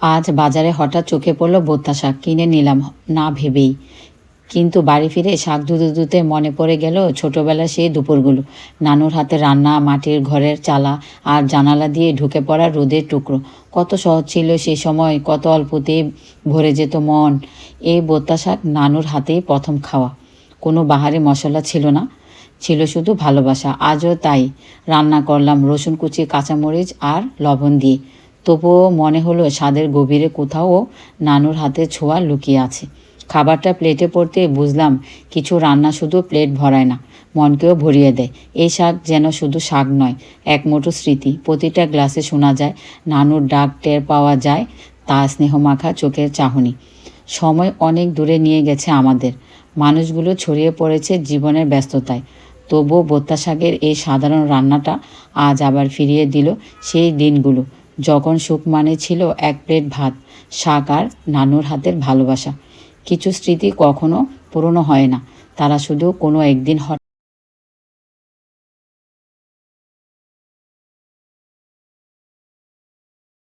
আজ বাজারে হঠাৎ চোখে পড়ল বোত্তা শাক, কিনে নিলাম না ভেবেই। কিন্তু বাড়ি ফিরে শাক ধুতে ধুতে মনে পড়ে গেল ছোটবেলার সেই দুপুরগুলো। নানুর হাতে রান্না, মাটির ঘরের চালা আর জানালা দিয়ে ঢুকে পড়া রোদের টুকরো। কত সহজ ছিল সেই সময়, কত অল্পতেই ভরে যেত মন। এই বোত্তা শাক নানুর হাতেই প্রথম খাওয়া। কোনো বাহারি মশলা ছিল না, ছিল শুধু ভালোবাসা। আজও তাই রান্না করলাম রসুন কুচি, কাঁচামরিচ আর লবণ দিয়ে। তবুও মনে হলো স্বাদের গভীরে কোথাও নানুর হাতের ছোঁয়া লুকিয়ে আছে। খাবারটা প্লেটে পড়তে বুঝলাম কিছু রান্না শুধু প্লেট ভরায় না, মনকেও ভরিয়ে দেয়। এই শাক যেন শুধু শাক নয়, এক মুঠো স্মৃতি। প্রতিটা গ্লাসে শোনা যায় নানুর ডাক, টের পাওয়া যায় তার স্নেহমাখা চোখের চাহনি। সময় অনেক দূরে নিয়ে গেছে আমাদের, মানুষগুলো ছড়িয়ে পড়েছে জীবনের ব্যস্ততায়। তবুও বোত্তা শাকের এই সাধারণ রান্নাটা আজ আবার ফিরিয়ে দিল সেই দিনগুলো, যখন সুখ মানে ছিল এক প্লেট ভাত, শাক আর নানুর হাতের ভালোবাসা। কিছু স্মৃতি কখনো পুরনো হয় না, তারা শুধু কোনো একদিন